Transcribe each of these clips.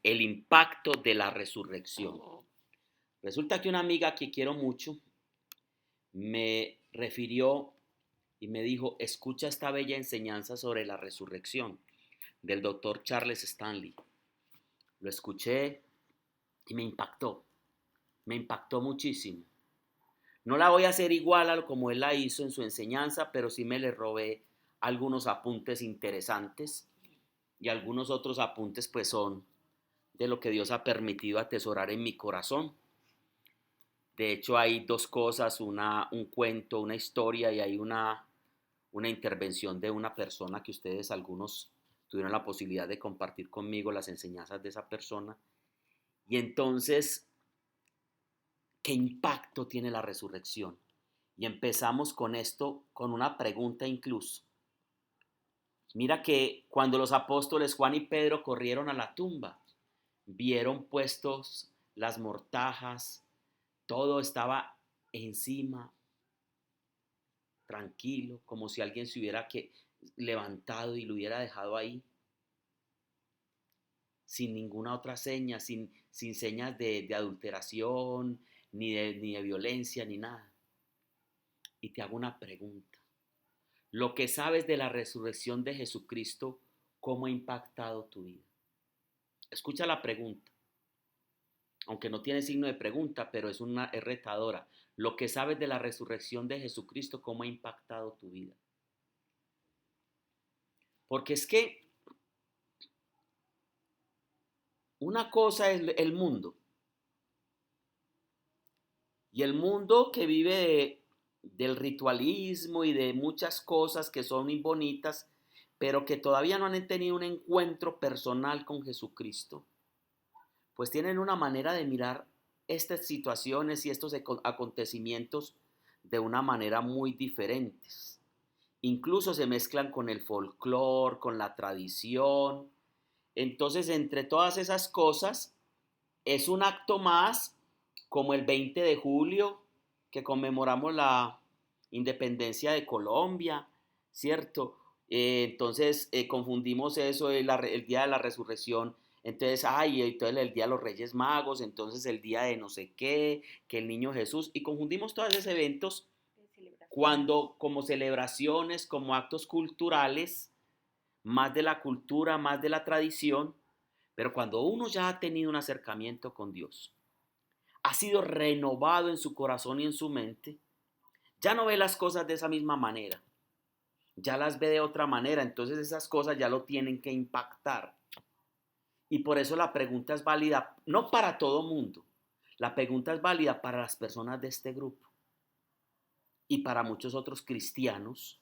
El impacto de la resurrección. Resulta que una amiga que quiero mucho me refirió y me dijo, escucha esta bella enseñanza sobre la resurrección del doctor Charles Stanley. Lo escuché y me impactó muchísimo. No la voy a hacer igual a como él la hizo en su enseñanza, pero sí me le robé algunos apuntes interesantes y algunos otros apuntes pues son de lo que Dios ha permitido atesorar en mi corazón. De hecho, hay dos cosas, un cuento, una historia y hay una intervención de una persona que ustedes algunos tuvieron la posibilidad de compartir conmigo las enseñanzas de esa persona. Y entonces, ¿qué impacto tiene la resurrección? Y empezamos con esto, con una pregunta incluso. Mira que cuando los apóstoles Juan y Pedro corrieron a la tumba, vieron puestos las mortajas, todo estaba encima, tranquilo, como si alguien se hubiera levantado y lo hubiera dejado ahí, sin ninguna otra seña, sin señas de adulteración, ni de violencia, ni nada. Y te hago una pregunta. Lo que sabes de la resurrección de Jesucristo, ¿cómo ha impactado tu vida? Escucha la pregunta, aunque no tiene signo de pregunta, pero es retadora. Lo que sabes de la resurrección de Jesucristo, ¿cómo ha impactado tu vida? Porque es que una cosa es el mundo, y el mundo que vive del ritualismo y de muchas cosas que son muy bonitas, pero que todavía no han tenido un encuentro personal con Jesucristo, pues tienen una manera de mirar estas situaciones y estos acontecimientos de una manera muy diferentes. Incluso se mezclan con el folclore, con la tradición. Entonces, entre todas esas cosas, es un acto más como el 20 de julio, que conmemoramos la independencia de Colombia, ¿cierto? Entonces confundimos eso, el día de la resurrección, entonces, entonces el día de los Reyes Magos, entonces el día de no sé qué, que el niño Jesús, y confundimos todos esos eventos cuando como celebraciones, como actos culturales, más de la cultura, más de la tradición, pero cuando uno ya ha tenido un acercamiento con Dios, ha sido renovado en su corazón y en su mente, ya no ve las cosas de esa misma manera, ya las ve de otra manera, entonces esas cosas ya lo tienen que impactar. Y por eso la pregunta es válida, no para todo mundo, la pregunta es válida para las personas de este grupo y para muchos otros cristianos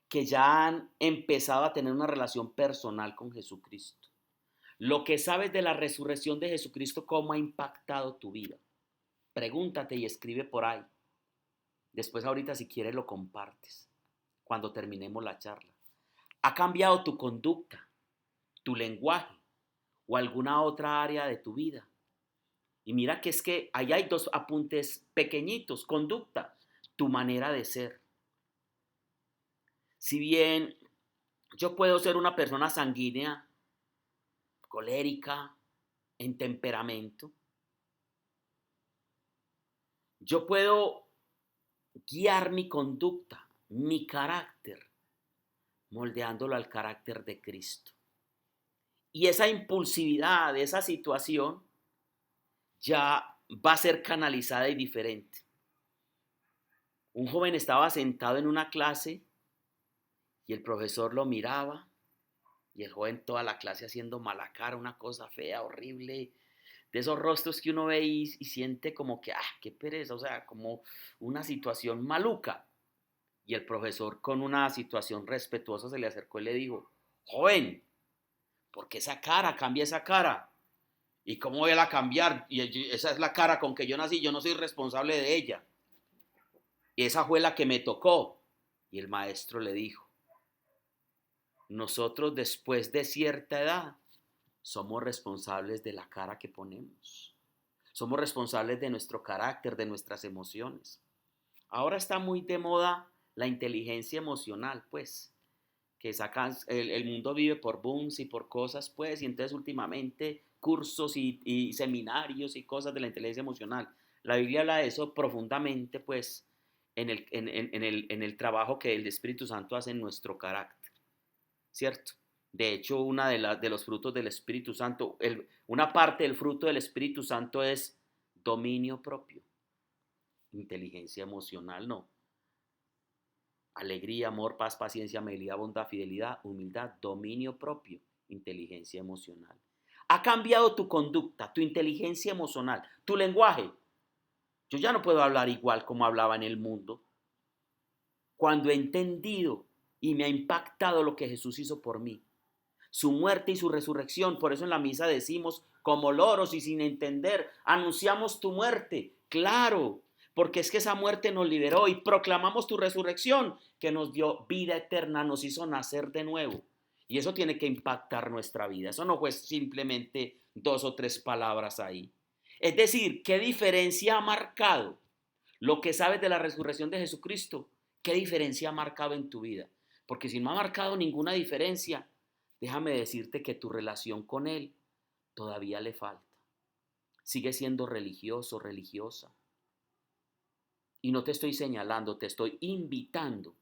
que ya han empezado a tener una relación personal con Jesucristo. Lo que sabes de la resurrección de Jesucristo, ¿cómo ha impactado tu vida? Pregúntate y escribe por ahí. Después ahorita si quieres lo compartes cuando terminemos la charla. ¿Ha cambiado tu conducta, tu lenguaje o alguna otra área de tu vida? Y mira que es que ahí hay dos apuntes pequeñitos. Conducta, tu manera de ser. Si bien yo puedo ser una persona sanguínea, colérica, en temperamento, yo puedo guiar mi conducta, mi carácter, moldeándolo al carácter de Cristo. Y esa impulsividad, esa situación, ya va a ser canalizada y diferente. Un joven estaba sentado en una clase y el profesor lo miraba y el joven toda la clase haciendo mala cara, una cosa fea, horrible, de esos rostros que uno ve y siente como que, qué pereza, o sea, como una situación maluca. Y el profesor con una situación respetuosa se le acercó y le dijo, joven, ¿por qué esa cara? Cambia esa cara. ¿Y cómo voy a cambiar? Y esa es la cara con que yo nací, yo no soy responsable de ella. Y esa fue la que me tocó. Y el maestro le dijo, nosotros después de cierta edad somos responsables de la cara que ponemos. Somos responsables de nuestro carácter, de nuestras emociones. Ahora está muy de moda la inteligencia emocional, pues, que sacan, el mundo vive por booms y por cosas, pues, y entonces últimamente cursos y seminarios y cosas de la inteligencia emocional. La Biblia habla de eso profundamente, pues, en el trabajo que el Espíritu Santo hace en nuestro carácter, ¿cierto? De hecho, una de los frutos del Espíritu Santo, una parte del fruto del Espíritu Santo es dominio propio, inteligencia emocional, no. Alegría, amor, paz, paciencia, amabilidad, bondad, fidelidad, humildad, dominio propio, inteligencia emocional. Ha cambiado tu conducta, tu inteligencia emocional, tu lenguaje. Yo ya no puedo hablar igual como hablaba en el mundo. Cuando he entendido y me ha impactado lo que Jesús hizo por mí, su muerte y su resurrección. Por eso en la misa decimos, como loros y sin entender, anunciamos tu muerte. Claro, porque es que esa muerte nos liberó y proclamamos tu resurrección, que nos dio vida eterna, nos hizo nacer de nuevo. Y eso tiene que impactar nuestra vida. Eso no fue simplemente 2 o 3 palabras ahí. Es decir, ¿qué diferencia ha marcado lo que sabes de la resurrección de Jesucristo? ¿Qué diferencia ha marcado en tu vida? Porque si no ha marcado ninguna diferencia, déjame decirte que tu relación con Él todavía le falta. Sigue siendo religioso, religiosa. Y no te estoy señalando, te estoy invitando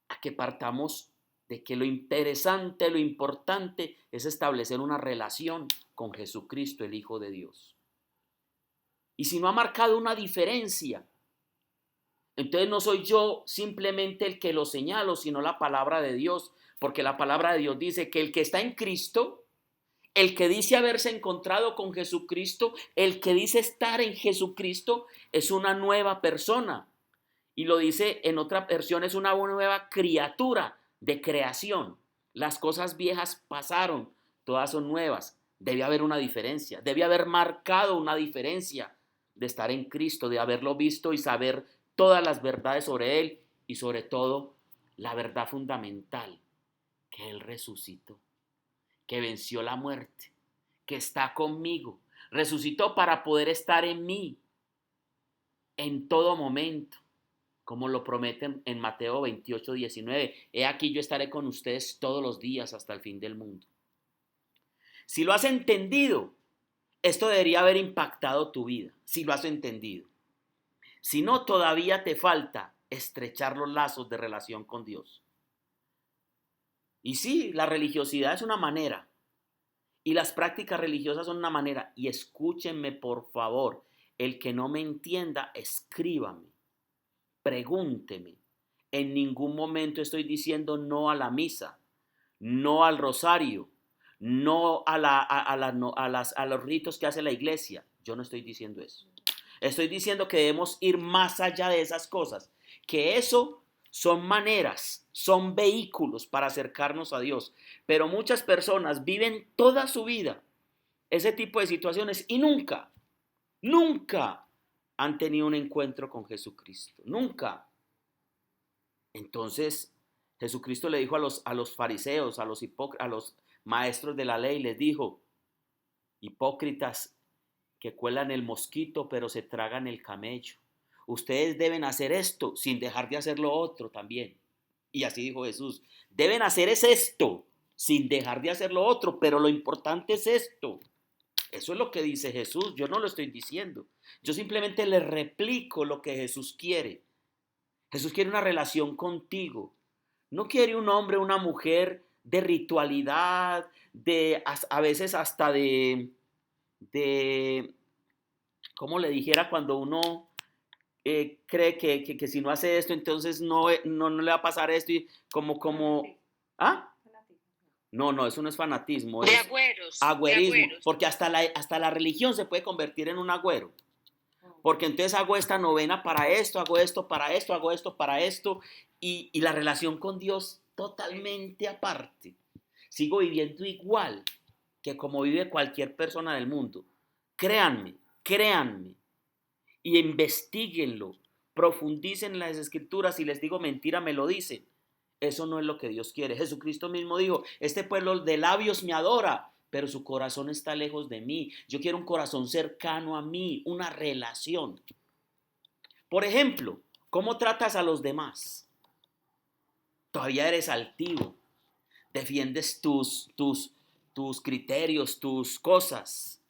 a que partamos de que lo interesante, lo importante es establecer una relación con Jesucristo, el Hijo de Dios. Y si no ha marcado una diferencia, entonces no soy yo simplemente el que lo señalo, sino la palabra de Dios, porque la palabra de Dios dice que el que está en Cristo, el que dice haberse encontrado con Jesucristo, el que dice estar en Jesucristo, es una nueva persona. Y lo dice en otra versión, es una nueva criatura de creación. Las cosas viejas pasaron, todas son nuevas. Debe haber una diferencia, debe haber marcado una diferencia de estar en Cristo, de haberlo visto y saber todas las verdades sobre Él y sobre todo la verdad fundamental, que Él resucitó, que venció la muerte, que está conmigo, resucitó para poder estar en mí en todo momento, como lo prometen en Mateo 28:19. He aquí yo estaré con ustedes todos los días hasta el fin del mundo. Si lo has entendido, esto debería haber impactado tu vida, si lo has entendido. Si no, todavía te falta estrechar los lazos de relación con Dios. Y sí, la religiosidad es una manera, y las prácticas religiosas son una manera. Y escúchenme, por favor, el que no me entienda, escríbame, pregúnteme. En ningún momento estoy diciendo no a la misa, no al rosario, no a los ritos que hace la iglesia. Yo no estoy diciendo eso. Estoy diciendo que debemos ir más allá de esas cosas, que eso son maneras, son vehículos para acercarnos a Dios. Pero muchas personas viven toda su vida ese tipo de situaciones y nunca han tenido un encuentro con Jesucristo. Nunca. Entonces, Jesucristo le dijo a los fariseos, a los maestros de la ley, les dijo, hipócritas que cuelan el mosquito pero se tragan el camello. Ustedes deben hacer esto sin dejar de hacer lo otro también. Y así dijo Jesús, deben hacer es esto sin dejar de hacer lo otro, pero lo importante es esto. Eso es lo que dice Jesús, yo no lo estoy diciendo. Yo simplemente le replico lo que Jesús quiere. Jesús quiere una relación contigo. No quiere un hombre, una mujer de ritualidad, de a veces hasta de, ¿cómo le dijera cuando uno cree que si no hace esto, entonces no le va a pasar esto y ¿ah? No, eso no es fanatismo, De es agüeros, de agüerismo, agüeros. porque hasta la religión se puede convertir en un agüero. Porque entonces hago esta novena para esto, hago esto para esto, hago esto para esto, y la relación con Dios totalmente aparte. Sigo viviendo igual que como vive cualquier persona del mundo. Créanme, y investiguenlo, profundicen en las escrituras. Si les digo mentira, me lo dicen. Eso no es lo que Dios quiere. Jesucristo mismo dijo, este pueblo de labios me adora, pero su corazón está lejos de mí. Yo quiero un corazón cercano a mí, una relación. Por ejemplo, ¿cómo tratas a los demás? Todavía eres altivo, defiendes tus criterios, tus cosas.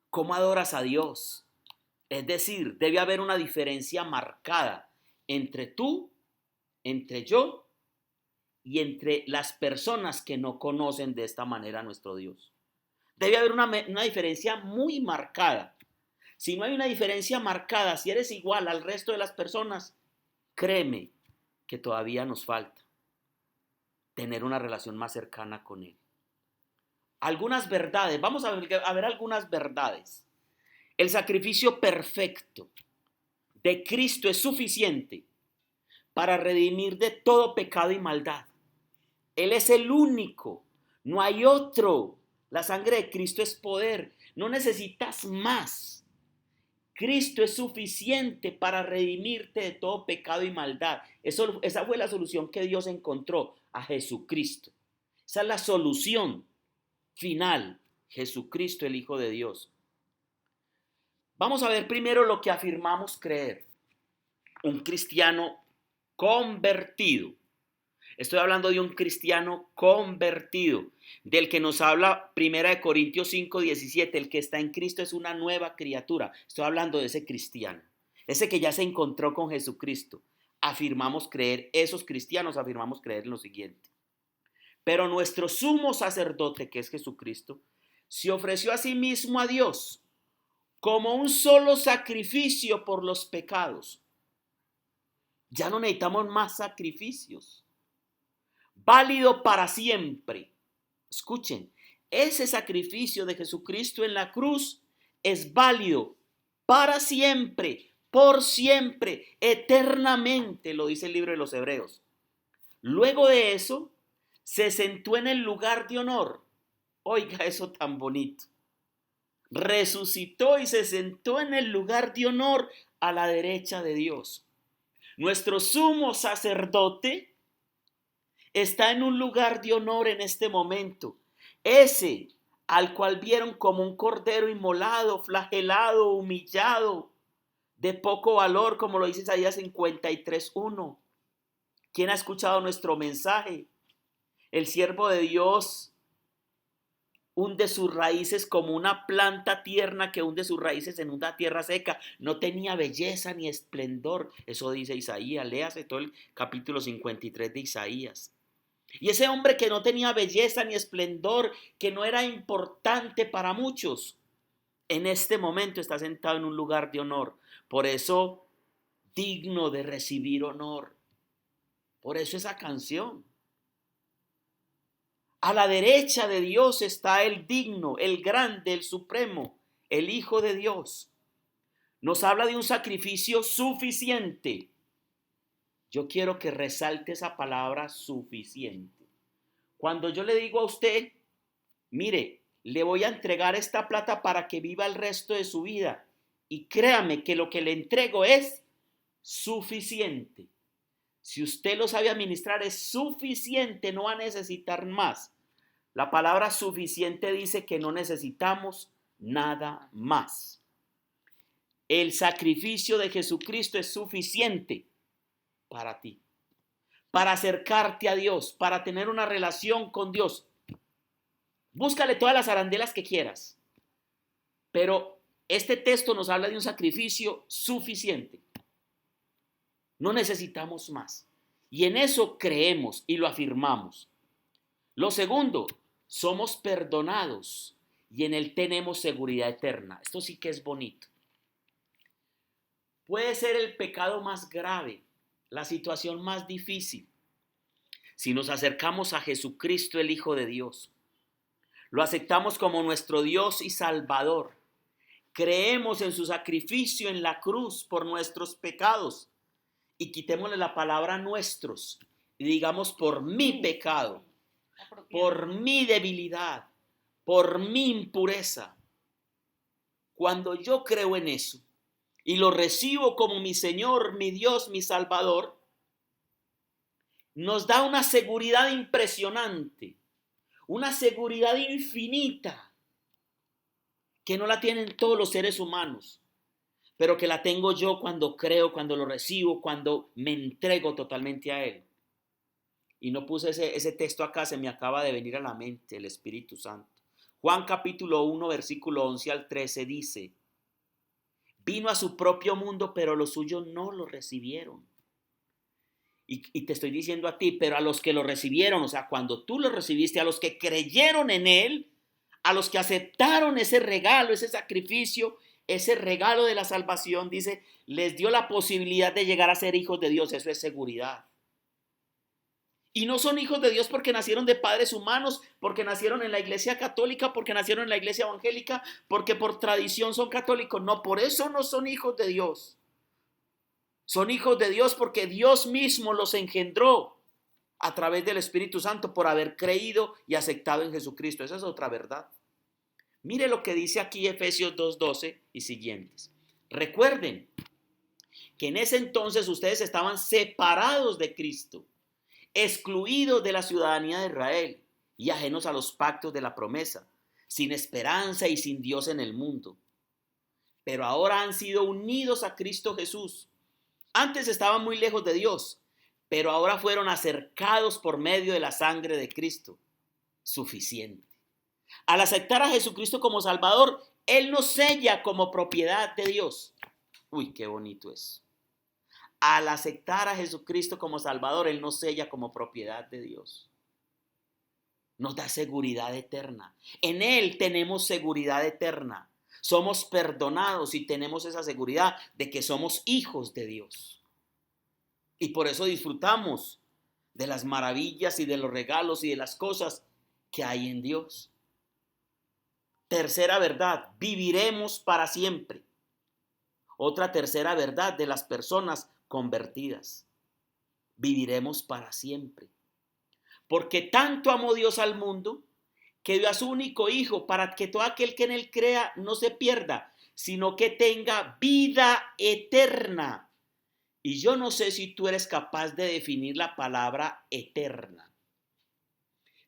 ¿Cómo adoras a Dios? Es decir, debe haber una diferencia marcada entre tú, entre yo y entre las personas que no conocen de esta manera a nuestro Dios. Debe haber una diferencia muy marcada. Si no hay una diferencia marcada, si eres igual al resto de las personas, créeme que todavía nos falta tener una relación más cercana con Él. Algunas verdades, vamos a ver algunas verdades. El sacrificio perfecto de Cristo es suficiente para redimir de todo pecado y maldad. Él es el único, no hay otro. La sangre de Cristo es poder, no necesitas más. Cristo es suficiente para redimirte de todo pecado y maldad. Esa fue la solución que Dios encontró, a Jesucristo. Esa es la solución final, Jesucristo el Hijo de Dios. Vamos a ver primero lo que afirmamos creer. Un cristiano convertido. Estoy hablando de un cristiano convertido, del que nos habla 1 Corintios 5:17, el que está en Cristo es una nueva criatura. Estoy hablando de ese cristiano, ese que ya se encontró con Jesucristo. Afirmamos creer, esos cristianos afirmamos creer en lo siguiente. Pero nuestro sumo sacerdote, que es Jesucristo, se ofreció a sí mismo a Dios como un solo sacrificio por los pecados. Ya no necesitamos más sacrificios. Válido para siempre. Escuchen, ese sacrificio de Jesucristo en la cruz es válido para siempre, por siempre, eternamente, lo dice el libro de los Hebreos. Luego de eso, se sentó en el lugar de honor. Oiga eso tan bonito. Resucitó y se sentó en el lugar de honor a la derecha de Dios. Nuestro sumo sacerdote está en un lugar de honor en este momento. Ese al cual vieron como un cordero inmolado, flagelado, humillado, de poco valor, como lo dice Isaías 53:1. ¿Quién ha escuchado nuestro mensaje? El siervo de Dios hunde sus raíces como una planta tierna que hunde sus raíces en una tierra seca. No tenía belleza ni esplendor. Eso dice Isaías. Léase todo el capítulo 53 de Isaías. Y ese hombre que no tenía belleza ni esplendor, que no era importante para muchos, en este momento está sentado en un lugar de honor. Por eso, digno de recibir honor. Por eso esa canción. A la derecha de Dios está el digno, el grande, el supremo, el Hijo de Dios. Nos habla de un sacrificio suficiente. Yo quiero que resalte esa palabra suficiente. Cuando yo le digo a usted, mire, le voy a entregar esta plata para que viva el resto de su vida. Y créame que lo que le entrego es suficiente. Si usted lo sabe administrar, es suficiente, no va a necesitar más. La palabra suficiente dice que no necesitamos nada más. El sacrificio de Jesucristo es suficiente para ti, para acercarte a Dios, para tener una relación con Dios. Búscale todas las arandelas que quieras, pero este texto nos habla de un sacrificio suficiente. No necesitamos más. Y en eso creemos y lo afirmamos. Lo segundo, somos perdonados y en Él tenemos seguridad eterna. Esto sí que es bonito. Puede ser el pecado más grave, la situación más difícil. Si nos acercamos a Jesucristo, el Hijo de Dios, lo aceptamos como nuestro Dios y Salvador. Creemos en su sacrificio en la cruz por nuestros pecados y quitémosle la palabra nuestros y digamos por mi pecado, por mi debilidad, por mi impureza. Cuando yo creo en eso y lo recibo como mi Señor, mi Dios, mi Salvador, nos da una seguridad impresionante, una seguridad infinita que no la tienen todos los seres humanos, pero que la tengo yo cuando creo, cuando lo recibo, cuando me entrego totalmente a Él. Y no puse ese texto acá, se me acaba de venir a la mente el Espíritu Santo. Juan capítulo 1, versículo 11 al 13 dice, vino a su propio mundo, pero los suyos no lo recibieron. Y te estoy diciendo a ti, pero a los que lo recibieron, o sea, cuando tú lo recibiste, a los que creyeron en él, a los que aceptaron ese regalo, ese sacrificio, ese regalo de la salvación, dice, les dio la posibilidad de llegar a ser hijos de Dios. Eso es seguridad. Y no son hijos de Dios porque nacieron de padres humanos, porque nacieron en la iglesia católica, porque nacieron en la iglesia evangélica, porque por tradición son católicos. No, por eso no son hijos de Dios. Son hijos de Dios porque Dios mismo los engendró a través del Espíritu Santo por haber creído y aceptado en Jesucristo. Esa es otra verdad. Mire lo que dice aquí Efesios 2:12 y siguientes. Recuerden que en ese entonces ustedes estaban separados de Cristo, excluidos de la ciudadanía de Israel y ajenos a los pactos de la promesa, sin esperanza y sin Dios en el mundo. Pero ahora han sido unidos a Cristo Jesús. Antes estaban muy lejos de Dios, pero ahora fueron acercados por medio de la sangre de Cristo. Suficiente. Al aceptar a Jesucristo como Salvador, Él nos sella como propiedad de Dios. Uy, qué bonito es. Al aceptar a Jesucristo como Salvador, Él nos sella como propiedad de Dios. Nos da seguridad eterna. En Él tenemos seguridad eterna. Somos perdonados y tenemos esa seguridad de que somos hijos de Dios. Y por eso disfrutamos de las maravillas y de los regalos y de las cosas que hay en Dios. Tercera verdad, viviremos para siempre. Otra tercera verdad de las personas convertidas. Viviremos para siempre. Porque tanto amó Dios al mundo que dio a su único Hijo para que todo aquel que en él crea no se pierda, sino que tenga vida eterna. Y yo no sé si tú eres capaz de definir la palabra eterna.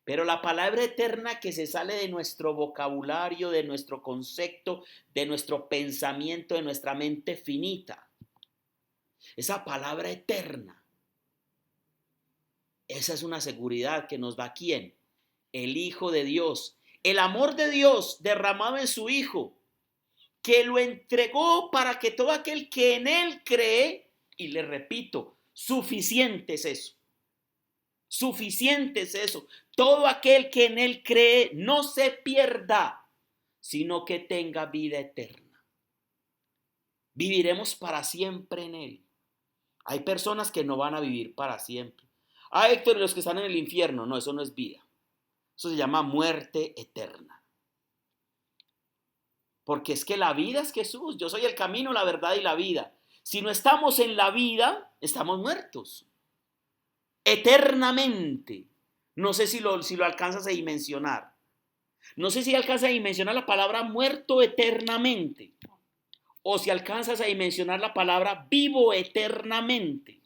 Pero la palabra eterna que se sale de nuestro vocabulario, de nuestro concepto, de nuestro pensamiento, de nuestra mente finita. Esa palabra eterna. Esa es una seguridad que nos da ¿quién? El Hijo de Dios. El amor de Dios derramado en su Hijo, que lo entregó para que todo aquel que en él cree, y le repito, suficiente es eso. Suficiente es eso. Todo aquel que en él cree no se pierda, sino que tenga vida eterna. Viviremos para siempre en él. Hay personas que no van a vivir para siempre. Ah, Héctor, los que están en el infierno. No, eso no es vida. Eso se llama muerte eterna. Porque es que la vida es Jesús. Yo soy el camino, la verdad y la vida. Si no estamos en la vida, estamos muertos. Eternamente. No sé si lo alcanzas a dimensionar. No sé si alcanzas a dimensionar la palabra muerto eternamente. O si alcanzas a dimensionar la palabra vivo eternamente.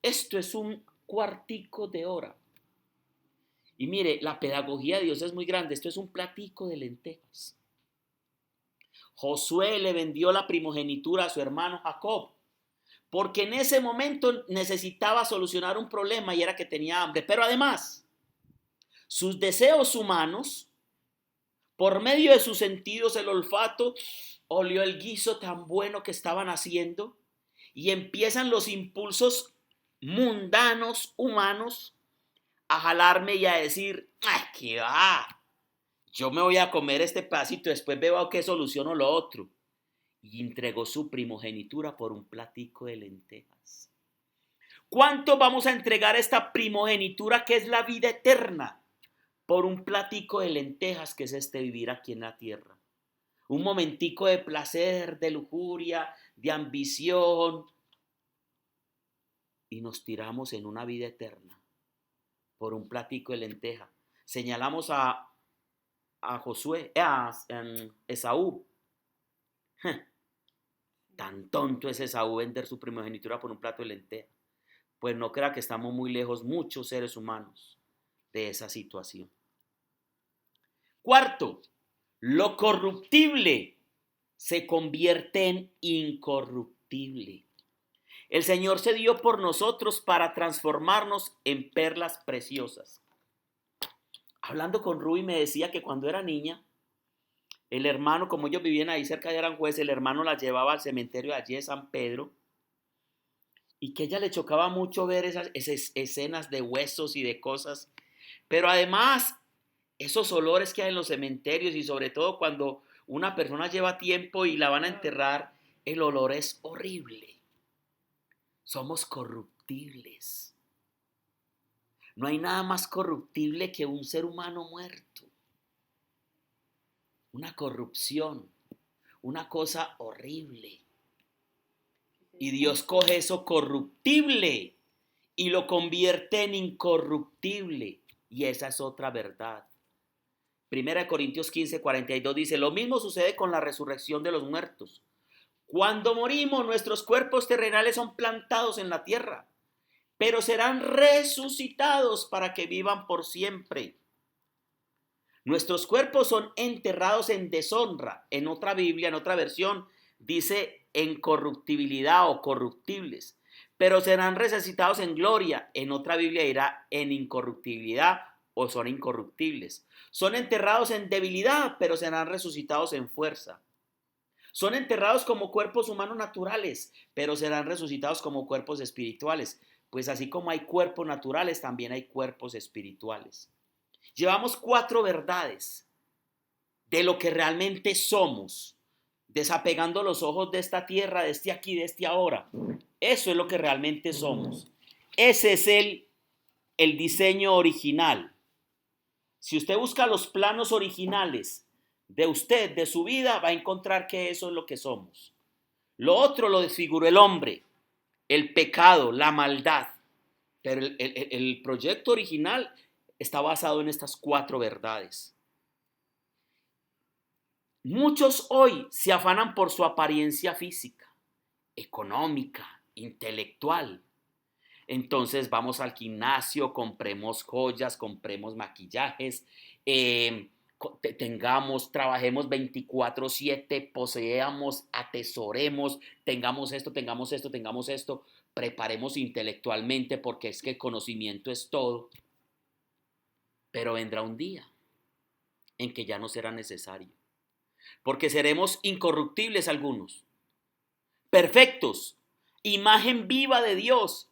Esto es un cuartico de hora. Y mire, la pedagogía de Dios es muy grande. Esto es un platico de lentejas. Josué le vendió la primogenitura a su hermano Jacob, porque en ese momento necesitaba solucionar un problema y era que tenía hambre. Pero además, sus deseos humanos, por medio de sus sentidos, el olfato, olió el guiso tan bueno que estaban haciendo y empiezan los impulsos mundanos, humanos, a jalarme y a decir, ¡ay, qué va! Yo me voy a comer este pedacito, después veo que soluciono lo otro. Y entregó su primogenitura por un platico de lentejas. ¿Cuánto vamos a entregar esta primogenitura que es la vida eterna? Por un platico de lentejas que es vivir aquí en la tierra. Un momentico de placer, de lujuria, de ambición. Y nos tiramos en una vida eterna por un platico de lenteja. Señalamos a Josué, a Esaú. Tan tonto es Esaú vender su primogenitura por un plato de lenteja. Pues no crea que estamos muy lejos, muchos seres humanos, de esa situación. Cuarto, lo corruptible se convierte en incorruptible. El Señor se dio por nosotros para transformarnos en perlas preciosas. Hablando con Rubí me decía que cuando era niña, el hermano, como ellos vivían ahí cerca de Aranjuez, el hermano la llevaba al cementerio de allí de San Pedro y que a ella le chocaba mucho ver esas escenas de huesos y de cosas. Pero además, esos olores que hay en los cementerios y sobre todo cuando una persona lleva tiempo y la van a enterrar, el olor es horrible. Somos corruptibles. No hay nada más corruptible que un ser humano muerto. Una corrupción, una cosa horrible. Y Dios coge eso corruptible y lo convierte en incorruptible. Y esa es otra verdad. Primera de Corintios 15:42 dice, lo mismo sucede con la resurrección de los muertos. Cuando morimos, nuestros cuerpos terrenales son plantados en la tierra, pero serán resucitados para que vivan por siempre. Nuestros cuerpos son enterrados en deshonra. En otra Biblia, en otra versión, dice en corruptibilidad o corruptibles, pero serán resucitados en gloria. En otra Biblia dirá en incorruptibilidad o son incorruptibles. Son enterrados en debilidad, pero serán resucitados en fuerza. Son enterrados como cuerpos humanos naturales, pero serán resucitados como cuerpos espirituales. Pues así como hay cuerpos naturales, también hay cuerpos espirituales. Llevamos 4 verdades de lo que realmente somos, desapegando los ojos de esta tierra, de este aquí, de este ahora. Eso es lo que realmente somos. Ese es el diseño original. Si usted busca los planos originales de usted, de su vida, va a encontrar que eso es lo que somos. Lo otro lo desfiguró el hombre, el pecado, la maldad. Pero el proyecto original está basado en estas 4 verdades. Muchos hoy se afanan por su apariencia física, económica, intelectual. Entonces vamos al gimnasio, compremos joyas, compremos maquillajes, trabajemos 24/7, poseamos, atesoremos, tengamos esto, preparemos intelectualmente porque es que el conocimiento es todo. Pero vendrá un día en que ya no será necesario, porque seremos incorruptibles algunos, perfectos, imagen viva de Dios.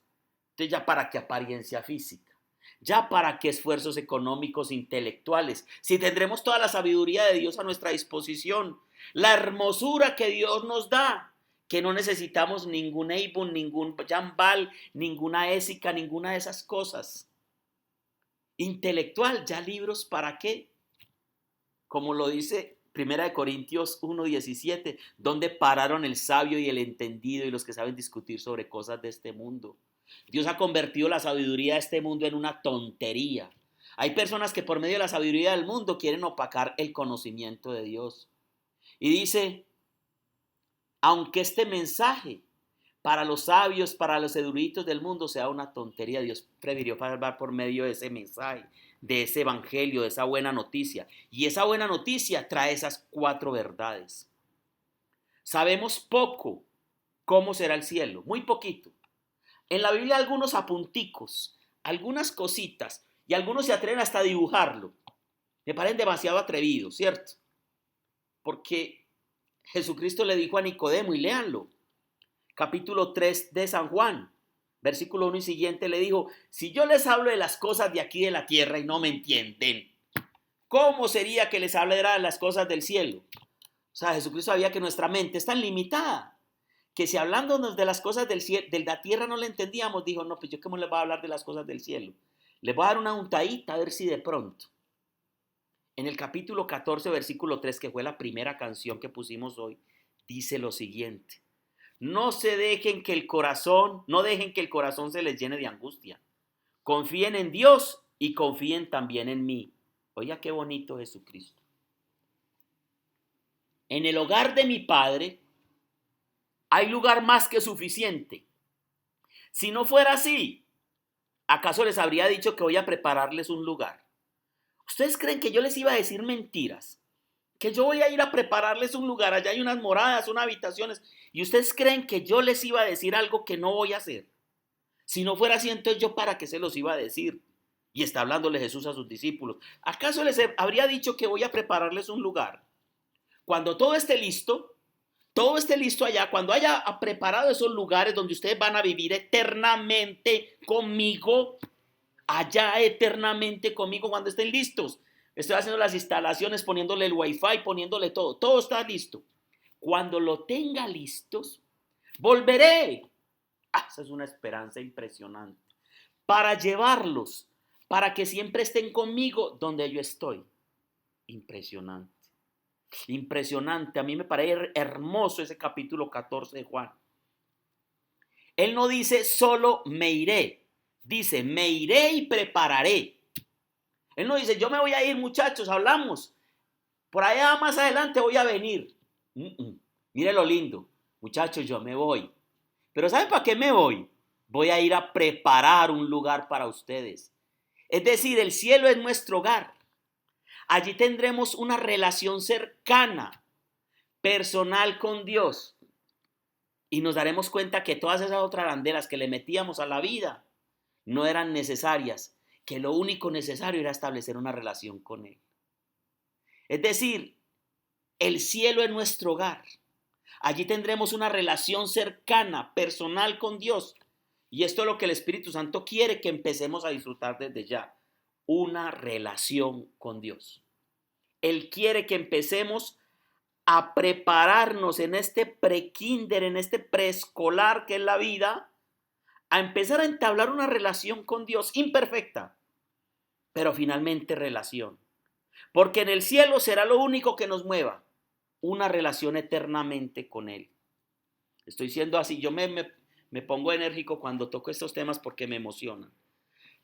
Entonces, ¿ya para qué apariencia física? ¿Ya para qué esfuerzos económicos, intelectuales? Si tendremos toda la sabiduría de Dios a nuestra disposición, la hermosura que Dios nos da, que no necesitamos ningún Avon, ningún Jambal, ninguna Ésica, ninguna de esas cosas. Intelectual, ¿ya libros para qué? Como lo dice Primera de Corintios 1:17, ¿dónde pararon el sabio y el entendido y los que saben discutir sobre cosas de este mundo? Dios ha convertido la sabiduría de este mundo en una tontería. Hay personas que por medio de la sabiduría del mundo quieren opacar el conocimiento de Dios. Y dice, aunque este mensaje para los sabios, para los eruditos del mundo sea una tontería, Dios prefirió hablar por medio de ese mensaje, de ese evangelio, de esa buena noticia. Y esa buena noticia trae esas 4 verdades. Sabemos poco cómo será el cielo, muy poquito. En la Biblia hay algunos apunticos, algunas cositas, y algunos se atreven hasta a dibujarlo. Me parecen demasiado atrevidos, ¿cierto? Porque Jesucristo le dijo a Nicodemo, y léanlo, capítulo 3 de San Juan, versículo 1 y siguiente, le dijo, si yo les hablo de las cosas de aquí de la tierra y no me entienden, ¿cómo sería que les hablara de las cosas del cielo? O sea, Jesucristo sabía que nuestra mente es tan limitada, que si hablándonos de las cosas del cielo, de la tierra no le entendíamos, dijo, no, pues yo cómo les voy a hablar de las cosas del cielo. Les voy a dar una untadita a ver si de pronto. En el capítulo 14, versículo 3, que fue la primera canción que pusimos hoy, dice lo siguiente. No dejen que el corazón se les llene de angustia. Confíen en Dios y confíen también en mí. Oiga qué bonito Jesucristo. En el hogar de mi Padre hay lugar más que suficiente. Si no fuera así, ¿acaso les habría dicho que voy a prepararles un lugar? ¿Ustedes creen que yo les iba a decir mentiras? que yo voy a ir a prepararles un lugar, allá hay unas moradas, unas habitaciones, y ustedes creen que yo les iba a decir algo que no voy a hacer. Si no fuera así, entonces yo para qué se los iba a decir. Y está hablándole Jesús a sus discípulos. ¿Acaso les habría dicho que voy a prepararles un lugar? Cuando todo esté listo allá, cuando haya preparado esos lugares donde ustedes van a vivir eternamente conmigo, allá eternamente conmigo cuando estén listos. Estoy haciendo las instalaciones, poniéndole el wifi, poniéndole todo está listo. Cuando lo tenga listos, volveré. Esa es una esperanza impresionante. Para llevarlos, para que siempre estén conmigo donde yo estoy. Impresionante. Impresionante. A mí me parece hermoso ese capítulo 14 de Juan. Él no dice solo me iré. Dice me iré y prepararé. Él no dice yo me voy a ir, muchachos, hablamos. Por allá más adelante voy a venir. Mire lo lindo. Muchachos, yo me voy. Pero ¿saben para qué me voy? Voy a ir a preparar un lugar para ustedes. Es decir, el cielo es nuestro hogar. Allí tendremos una relación cercana, personal con Dios. Y nos daremos cuenta que todas esas otras banderas que le metíamos a la vida no eran necesarias, que lo único necesario era establecer una relación con Él. Es decir, el cielo es nuestro hogar. Allí tendremos una relación cercana, personal con Dios. Y esto es lo que el Espíritu Santo quiere que empecemos a disfrutar desde ya. Una relación con Dios. Él quiere que empecemos a prepararnos en este prekinder, en este preescolar que es la vida, a empezar a entablar una relación con Dios imperfecta, pero finalmente relación. Porque en el cielo será lo único que nos mueva, una relación eternamente con Él. Estoy siendo así, yo me pongo enérgico cuando toco estos temas porque me emocionan.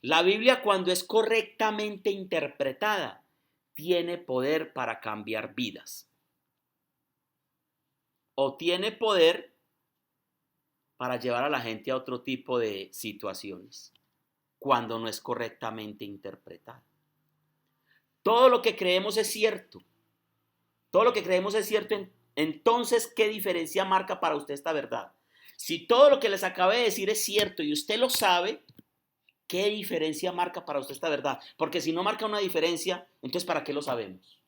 La Biblia, cuando es correctamente interpretada, tiene poder para cambiar vidas. O tiene poder para llevar a la gente a otro tipo de situaciones, cuando no es correctamente interpretada. Todo lo que creemos es cierto. Todo lo que creemos es cierto. Entonces, ¿qué diferencia marca para usted esta verdad? Si todo lo que les acabé de decir es cierto y usted lo sabe, ¿qué diferencia marca para usted esta verdad? Porque si no marca una diferencia, entonces ¿para qué lo sabemos?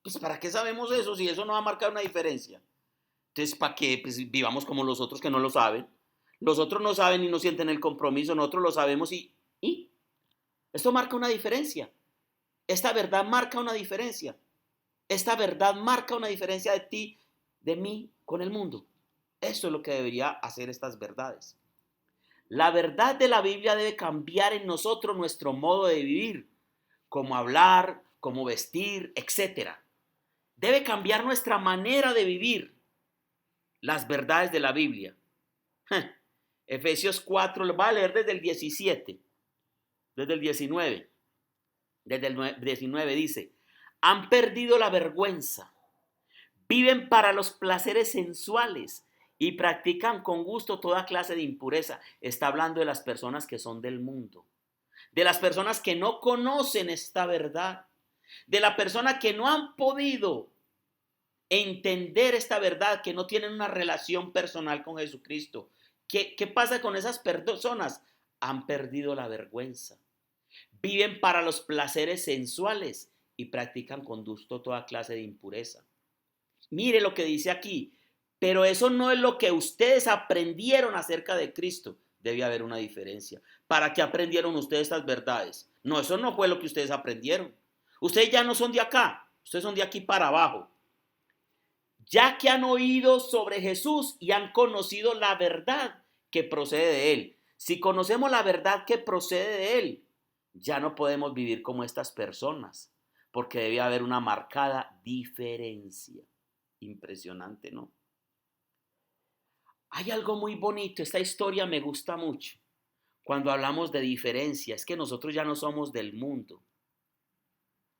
Pues ¿para qué sabemos eso si eso no va a marcar una diferencia? Entonces, ¿para qué vivamos como los otros que no lo saben? Los otros no saben y no sienten el compromiso, nosotros lo sabemos y esto marca una diferencia. Esta verdad marca una diferencia. Esta verdad marca una diferencia de ti, de mí, con el mundo. Eso es lo que debería hacer estas verdades. La verdad de la Biblia debe cambiar en nosotros nuestro modo de vivir, cómo hablar, cómo vestir, etc. Debe cambiar nuestra manera de vivir las verdades de la Biblia. Efesios 4, lo voy a leer desde el 17, desde el 19. Desde el 19 dice, han perdido la vergüenza, viven para los placeres sensuales y practican con gusto toda clase de impureza. Está hablando de las personas que son del mundo, de las personas que no conocen esta verdad, de la persona que no han podido entender esta verdad, que no tienen una relación personal con Jesucristo. ¿Qué pasa con esas personas? Han perdido la vergüenza. Viven para los placeres sensuales y practican con gusto toda clase de impureza. Mire lo que dice aquí. Pero eso no es lo que ustedes aprendieron acerca de Cristo. Debe haber una diferencia. ¿Para qué aprendieron ustedes estas verdades? No, eso no fue lo que ustedes aprendieron. Ustedes ya no son de acá. Ustedes son de aquí para abajo. Ya que han oído sobre Jesús y han conocido la verdad que procede de Él. Si conocemos la verdad que procede de Él, ya no podemos vivir como estas personas, porque debe haber una marcada diferencia. Impresionante, ¿no? Hay algo muy bonito, esta historia me gusta mucho. Cuando hablamos de diferencia, es que nosotros ya no somos del mundo.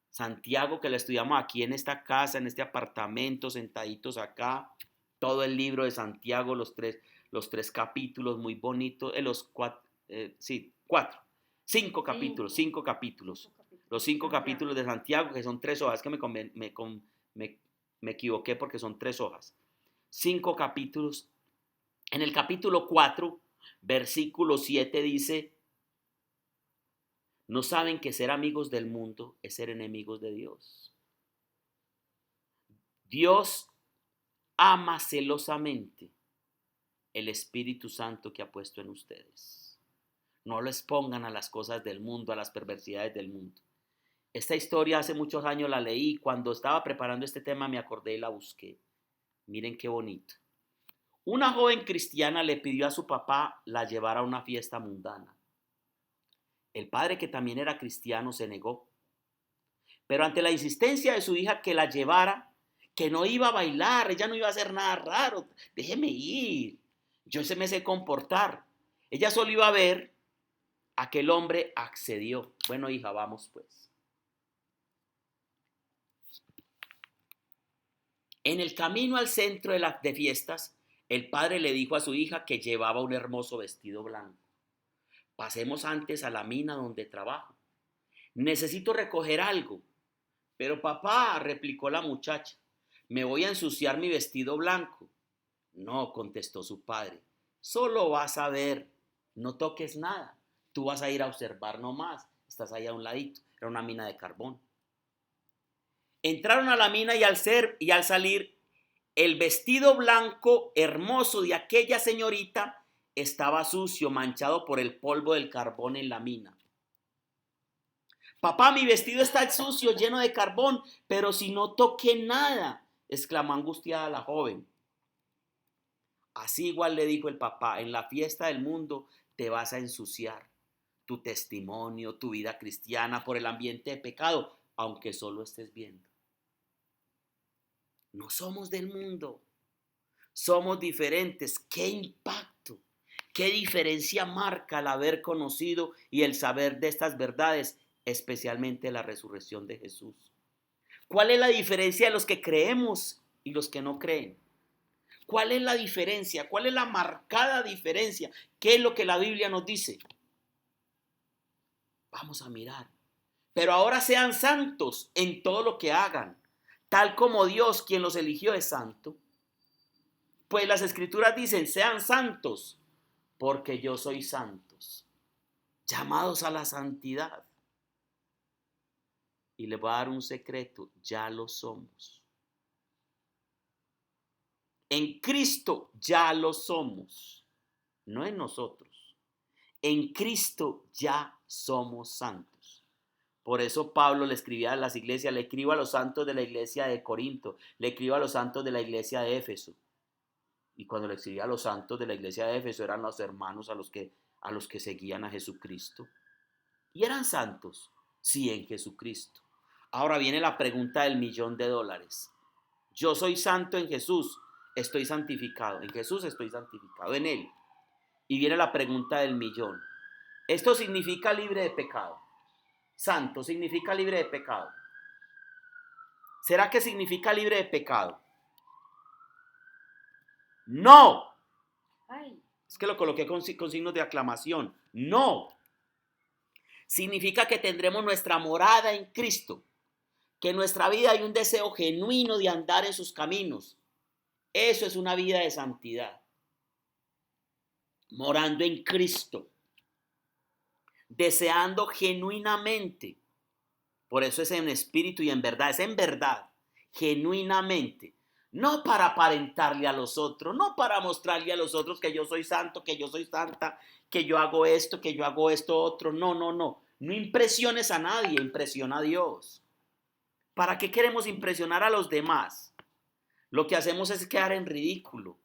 Santiago, que le estudiamos aquí en esta casa, en este apartamento, sentaditos acá, todo el libro de Santiago, los tres capítulos muy bonitos, cinco capítulos. Los 5 capítulos de Santiago, que son 3 hojas, que me, me equivoqué porque son 3 hojas. 5 capítulos. En el capítulo 4, versículo 7 dice, no saben que ser amigos del mundo es ser enemigos de Dios. Dios ama celosamente el Espíritu Santo que ha puesto en ustedes. No lo expongan a las cosas del mundo, a las perversidades del mundo. Esta historia hace muchos años la leí. Cuando estaba preparando este tema me acordé y la busqué. Miren qué bonito. Una joven cristiana le pidió a su papá la llevara a una fiesta mundana. El padre, que también era cristiano, se negó. Pero ante la insistencia de su hija que la llevara, que no iba a bailar, ella no iba a hacer nada raro, déjeme ir, yo se me sé comportar. Ella solo iba a ver, aquel hombre accedió. Bueno, hija, vamos pues. En el camino al centro de fiestas, el padre le dijo a su hija que llevaba un hermoso vestido blanco. Pasemos antes a la mina donde trabajo. Necesito recoger algo. Pero papá, replicó la muchacha, me voy a ensuciar mi vestido blanco. No, contestó su padre, solo vas a ver, no toques nada. Tú vas a ir a observar nomás. Estás ahí a un ladito. Era una mina de carbón. Entraron a la mina y al salir, el vestido blanco hermoso de aquella señorita estaba sucio, manchado por el polvo del carbón en la mina. Papá, mi vestido está sucio, lleno de carbón, pero si no toqué nada, exclamó angustiada la joven. Así igual le dijo el papá, en la fiesta del mundo te vas a ensuciar. Tu testimonio, tu vida cristiana por el ambiente de pecado, aunque solo estés viendo. No somos del mundo, somos diferentes. ¡Qué impacto! ¿Qué diferencia marca el haber conocido y el saber de estas verdades, especialmente la resurrección de Jesús? ¿Cuál es la diferencia de los que creemos y los que no creen? ¿Cuál es la diferencia? ¿Cuál es la marcada diferencia? ¿Qué es lo que la Biblia nos dice? Vamos a mirar. Pero ahora sean santos en todo lo que hagan, tal como Dios, quien los eligió, es santo. Pues las escrituras dicen, sean santos, porque yo soy santos, llamados a la santidad. Y les voy a dar un secreto, ya lo somos. En Cristo ya lo somos, no en nosotros. En Cristo ya somos santos. Por eso Pablo le escribía a las iglesias, le escribo a los santos de la iglesia de Corinto, le escribo a los santos de la iglesia de Éfeso. Y cuando le escribía a los santos de la iglesia de Éfeso eran los hermanos a los que seguían a Jesucristo. ¿Y eran santos? Sí, en Jesucristo. Ahora viene la pregunta del $1.000.000. Yo soy santo en Jesús, estoy santificado. En Jesús estoy santificado, en Él. Y viene la pregunta del millón. ¿Esto significa libre de pecado? Santo significa libre de pecado. ¿Será que significa libre de pecado? No. Es que lo coloqué con signos de aclamación. No. Significa que tendremos nuestra morada en Cristo, que en nuestra vida hay un deseo genuino de andar en sus caminos. Eso es una vida de santidad. Morando en Cristo, deseando genuinamente. Por eso es en espíritu y en verdad, es en verdad, genuinamente. No para aparentarle a los otros, no para mostrarle a los otros que yo soy santo, que yo soy santa, que yo hago esto otro. No, no, no. No impresiones a nadie, impresiona a Dios. ¿Para qué queremos impresionar a los demás? Lo que hacemos es quedar en ridículo.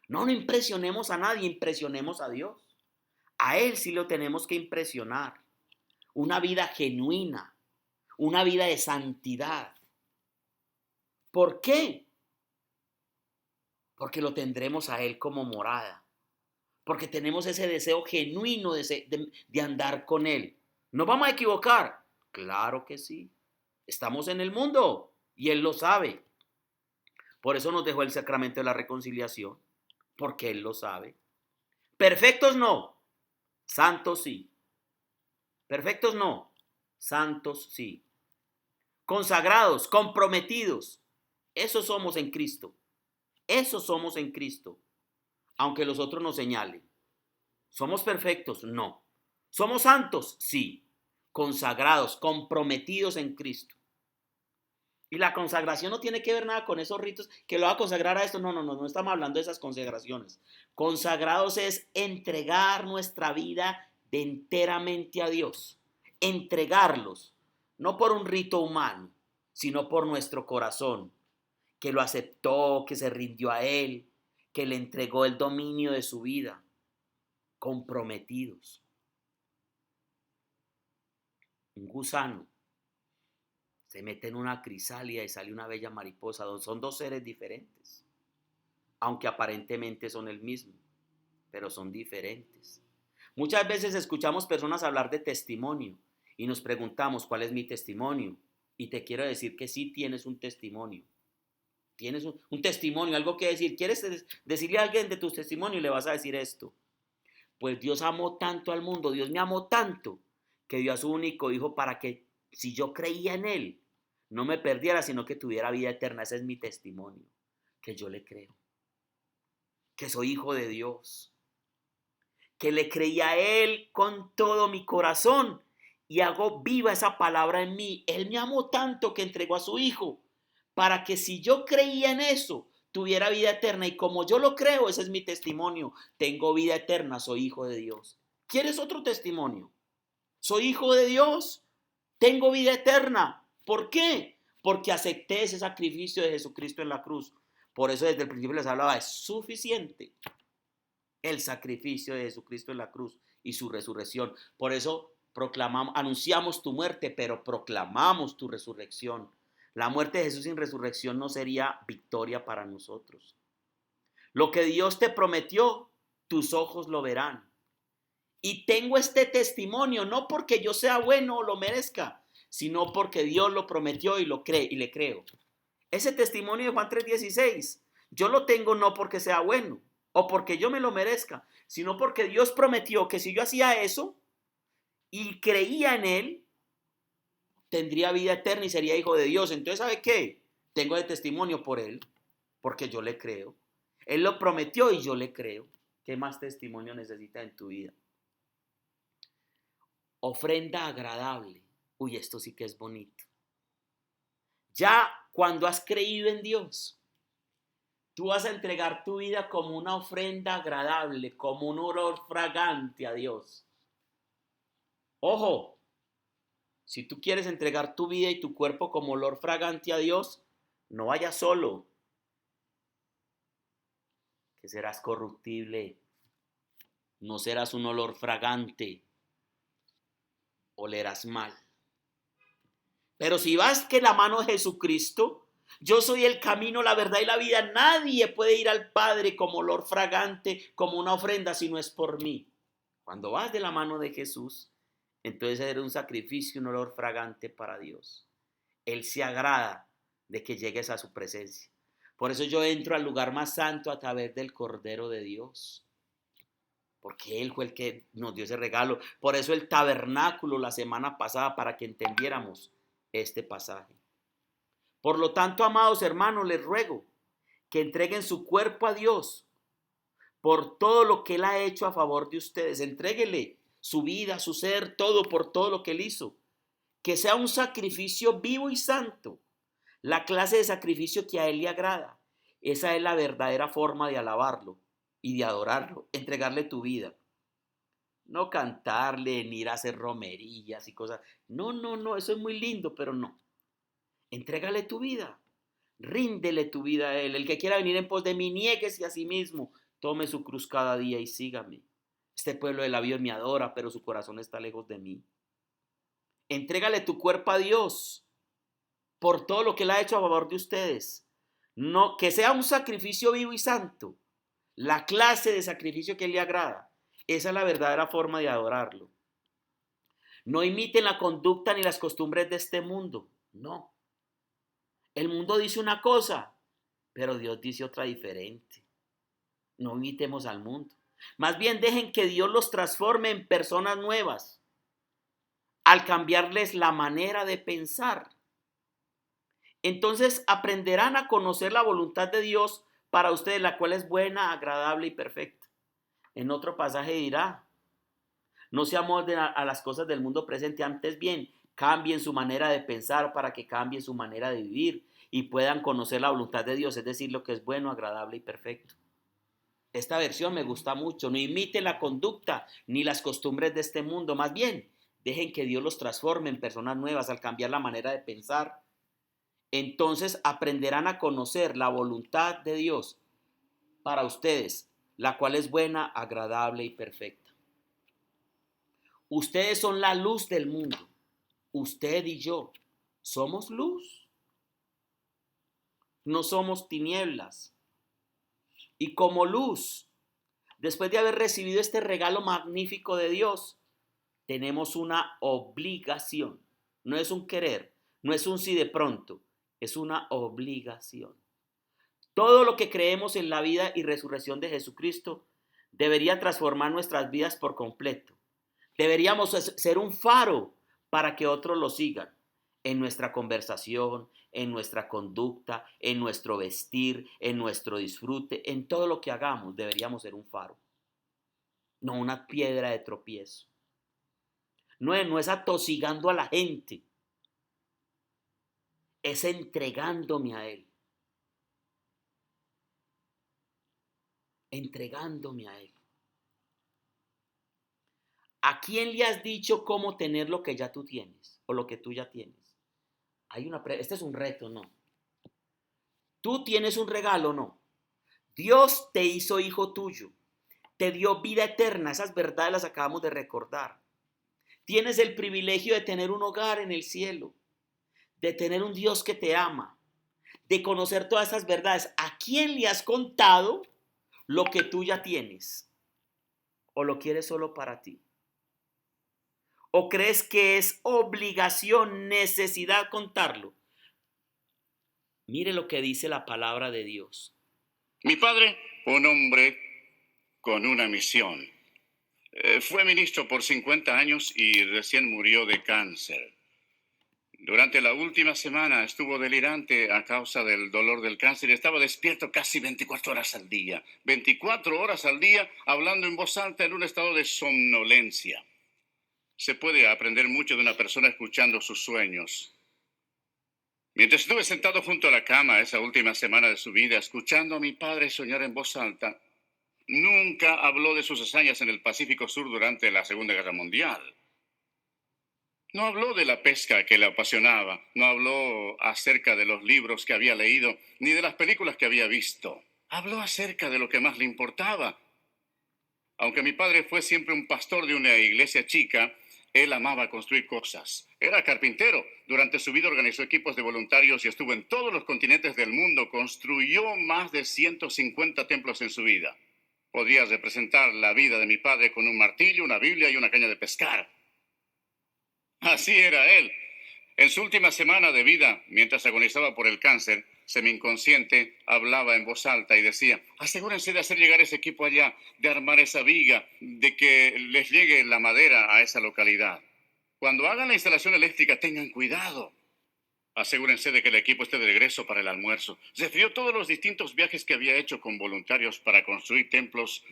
No impresionemos a nadie, impresionemos a Dios. A Él sí lo tenemos que impresionar. Una vida genuina, una vida de santidad. ¿Por qué? Porque lo tendremos a Él como morada. Porque tenemos ese deseo genuino de andar con Él. ¿Nos vamos a equivocar? Claro que sí. Estamos en el mundo y Él lo sabe. Por eso nos dejó el sacramento de la reconciliación. Porque Él lo sabe. Perfectos no. Santos sí. Perfectos no. Santos sí. Consagrados, comprometidos. Eso somos en Cristo. Eso somos en Cristo. Aunque los otros nos señalen. ¿Somos perfectos? No. ¿Somos santos? Sí. Consagrados, comprometidos en Cristo. Y la consagración no tiene que ver nada con esos ritos que lo va a consagrar a esto. No estamos hablando de esas consagraciones. Consagrados es entregar nuestra vida de enteramente a Dios. Entregarlos, no por un rito humano, sino por nuestro corazón, que lo aceptó, que se rindió a Él, que le entregó el dominio de su vida. Comprometidos. Un gusano se mete en una crisálida y sale una bella mariposa. Son dos seres diferentes, aunque aparentemente son el mismo, pero son diferentes. Muchas veces escuchamos personas hablar de testimonio y nos preguntamos, ¿cuál es mi testimonio? Y te quiero decir que sí tienes un testimonio. Tienes un testimonio, algo que decir. ¿Quieres decirle a alguien de tu testimonio y le vas a decir esto? Pues Dios amó tanto al mundo, Dios me amó tanto, que dio a su único hijo para que si yo creía en Él, no me perdiera, sino que tuviera vida eterna. Ese es mi testimonio, que yo le creo, que soy hijo de Dios, que le creí a Él con todo mi corazón y hago viva esa palabra en mí. Él me amó tanto que entregó a su hijo para que si yo creía en eso, tuviera vida eterna. Y como yo lo creo, ese es mi testimonio. Tengo vida eterna, soy hijo de Dios. ¿Quieres otro testimonio? Soy hijo de Dios, tengo vida eterna. ¿Por qué? Porque acepté ese sacrificio de Jesucristo en la cruz. Por eso desde el principio les hablaba, es suficiente el sacrificio de Jesucristo en la cruz y su resurrección. Por eso proclamamos, anunciamos tu muerte, pero proclamamos tu resurrección. La muerte de Jesús sin resurrección no sería victoria para nosotros. Lo que Dios te prometió, tus ojos lo verán. Y tengo este testimonio, no porque yo sea bueno o lo merezca, sino porque Dios lo prometió y lo cree y le creo. Ese testimonio de Juan 3:16, yo lo tengo no porque sea bueno o porque yo me lo merezca, sino porque Dios prometió que si yo hacía eso y creía en Él, tendría vida eterna y sería hijo de Dios. Entonces, ¿sabe qué? Tengo el testimonio por Él, porque yo le creo. Él lo prometió y yo le creo. ¿Qué más testimonio necesita en tu vida? Ofrenda agradable. Uy, esto sí que es bonito. Ya cuando has creído en Dios, tú vas a entregar tu vida como una ofrenda agradable, como un olor fragante a Dios. Ojo, si tú quieres entregar tu vida y tu cuerpo como olor fragante a Dios, no vayas solo, que serás corruptible, no serás un olor fragante, olerás mal. Pero si vas que la mano de Jesucristo, yo soy el camino, la verdad y la vida, nadie puede ir al Padre como olor fragante, como una ofrenda, si no es por mí. Cuando vas de la mano de Jesús, entonces eres un sacrificio, un olor fragante para Dios. Él se agrada de que llegues a su presencia. Por eso yo entro al lugar más santo a través del Cordero de Dios. Porque Él fue el que nos dio ese regalo. Por eso el tabernáculo la semana pasada, para que entendiéramos este pasaje. Por lo tanto, amados hermanos, les ruego que entreguen su cuerpo a Dios por todo lo que Él ha hecho a favor de ustedes. Entréguele su vida, su ser, todo por todo lo que Él hizo. Que sea un sacrificio vivo y santo. La clase de sacrificio que a Él le agrada. Esa es la verdadera forma de alabarlo y de adorarlo. Entregarle tu vida. No cantarle, ni ir a hacer romerías y cosas. No, eso es muy lindo, pero no. Entrégale tu vida. Ríndele tu vida a Él. El que quiera venir en pos de mí, niéguese a sí mismo. Tome su cruz cada día y sígame. Este pueblo de labios me adora, pero su corazón está lejos de mí. Entrégale tu cuerpo a Dios por todo lo que Él ha hecho a favor de ustedes. No, que sea un sacrificio vivo y santo. La clase de sacrificio que le agrada. Esa es la verdadera forma de adorarlo. No imiten la conducta ni las costumbres de este mundo. No. El mundo dice una cosa, pero Dios dice otra diferente. No imitemos al mundo. Más bien dejen que Dios los transforme en personas nuevas al cambiarles la manera de pensar. Entonces aprenderán a conocer la voluntad de Dios para ustedes, la cual es buena, agradable y perfecta. En otro pasaje dirá, no se amolden a las cosas del mundo presente, antes bien, cambien su manera de pensar para que cambien su manera de vivir y puedan conocer la voluntad de Dios, es decir, lo que es bueno, agradable y perfecto. Esta versión me gusta mucho. No imiten la conducta ni las costumbres de este mundo. Más bien, dejen que Dios los transforme en personas nuevas al cambiar la manera de pensar. Entonces aprenderán a conocer la voluntad de Dios para ustedes, la cual es buena, agradable y perfecta. Ustedes son la luz del mundo. Usted y yo somos luz. No somos tinieblas. Y como luz, después de haber recibido este regalo magnífico de Dios, tenemos una obligación. No es un querer, no es un sí de pronto, es una obligación. Todo lo que creemos en la vida y resurrección de Jesucristo debería transformar nuestras vidas por completo. Deberíamos ser un faro para que otros lo sigan en nuestra conversación, en nuestra conducta, en nuestro vestir, en nuestro disfrute, en todo lo que hagamos deberíamos ser un faro, no una piedra de tropiezo. No es atosigando a la gente, es entregándome a Él, entregándome a Él. ¿A quién le has dicho cómo tener lo que ya tú tienes o lo que tú ya tienes? Este es un reto, ¿no? Tú tienes un regalo, ¿no? Dios te hizo hijo tuyo, te dio vida eterna, esas verdades las acabamos de recordar. Tienes el privilegio de tener un hogar en el cielo, de tener un Dios que te ama, de conocer todas esas verdades. ¿A quién le has contado lo que tú ya tienes? ¿O lo quieres solo para ti? ¿O crees que es obligación, necesidad contarlo? Mire lo que dice la palabra de Dios. Mi padre, un hombre con una misión. Fue ministro por 50 años y recién murió de cáncer. Durante la última semana estuvo delirante a causa del dolor del cáncer y estaba despierto casi 24 horas al día. 24 horas al día hablando en voz alta en un estado de somnolencia. Se puede aprender mucho de una persona escuchando sus sueños. Mientras estuve sentado junto a la cama esa última semana de su vida, escuchando a mi padre soñar en voz alta, nunca habló de sus hazañas en el Pacífico Sur durante la Segunda Guerra Mundial. No habló de la pesca que le apasionaba, no habló acerca de los libros que había leído, ni de las películas que había visto. Habló acerca de lo que más le importaba. Aunque mi padre fue siempre un pastor de una iglesia chica, él amaba construir cosas. Era carpintero. Durante su vida organizó equipos de voluntarios y estuvo en todos los continentes del mundo. Construyó más de 150 templos en su vida. Podrías representar la vida de mi padre con un martillo, una Biblia y una caña de pescar. Así era él. En su última semana de vida, mientras agonizaba por el cáncer, semi-inconsciente, hablaba en voz alta y decía: asegúrense de hacer llegar ese equipo allá, de armar esa viga, de que les llegue la madera a esa localidad. Cuando hagan la instalación eléctrica, tengan cuidado. Asegúrense de que el equipo esté de regreso para el almuerzo. Refirió todos los distintos viajes que había hecho con voluntarios para construir templos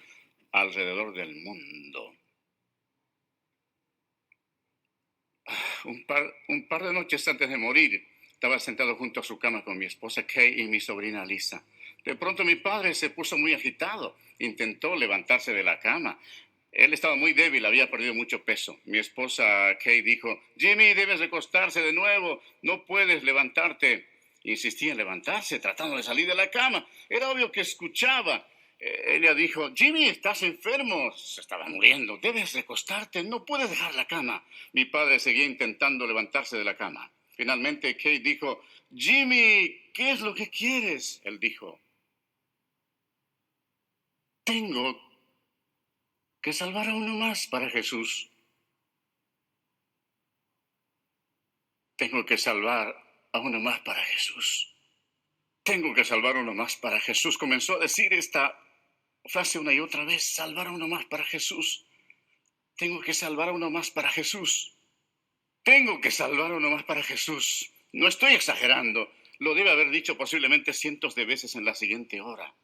alrededor del mundo. Un par de noches antes de morir, estaba sentado junto a su cama con mi esposa Kay y mi sobrina Lisa. De pronto mi padre se puso muy agitado. Intentó levantarse de la cama. Él estaba muy débil, había perdido mucho peso. Mi esposa Kay dijo: Jimmy, debes recostarse de nuevo. No puedes levantarte. Insistía en levantarse, tratando de salir de la cama. Era obvio que escuchaba. Ella dijo: Jimmy, estás enfermo. Se estaba muriendo. Debes recostarte. No puedes dejar la cama. Mi padre seguía intentando levantarse de la cama. Finalmente, Kate dijo: Jimmy, ¿qué es lo que quieres? Él dijo: tengo que salvar a uno más para Jesús. Tengo que salvar a uno más para Jesús. Tengo que salvar a uno más para Jesús. Comenzó a decir esta frase una y otra vez: salvar a uno más para Jesús. Tengo que salvar a uno más para Jesús. Tengo que salvar a uno más para Jesús. No estoy exagerando. lo debe haber dicho posiblemente cientos de veces en la siguiente hora.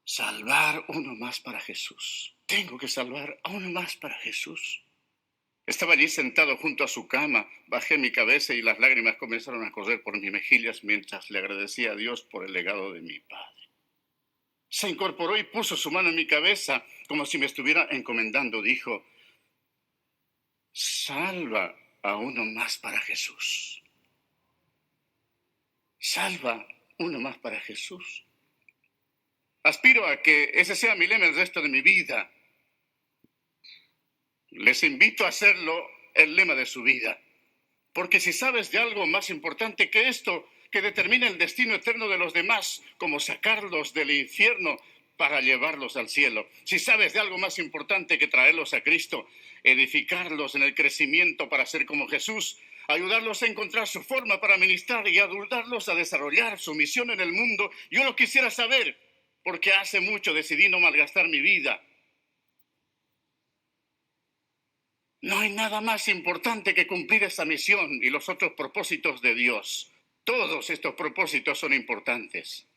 Salvar uno más para Jesús. Tengo que salvar a uno más para Jesús. Estaba allí sentado junto a su cama, bajé mi cabeza y las lágrimas comenzaron a correr por mis mejillas mientras le agradecía a Dios por el legado de mi padre. Se incorporó y puso su mano en mi cabeza como si me estuviera encomendando. Dijo, salva a uno más para Jesús. Salva uno más para Jesús. Aspiro a que ese sea mi lema el resto de mi vida. Les invito a hacerlo el lema de su vida. Porque si sabes de algo más importante que esto, que determina el destino eterno de los demás, como sacarlos del infierno para llevarlos al cielo, si sabes de algo más importante que traerlos a Cristo, edificarlos en el crecimiento para ser como Jesús, ayudarlos a encontrar su forma para ministrar y ayudarlos a desarrollar su misión en el mundo, yo lo quisiera saber, porque hace mucho decidí no malgastar mi vida. No hay nada más importante que cumplir esa misión y los otros propósitos de Dios. Todos estos propósitos son importantes.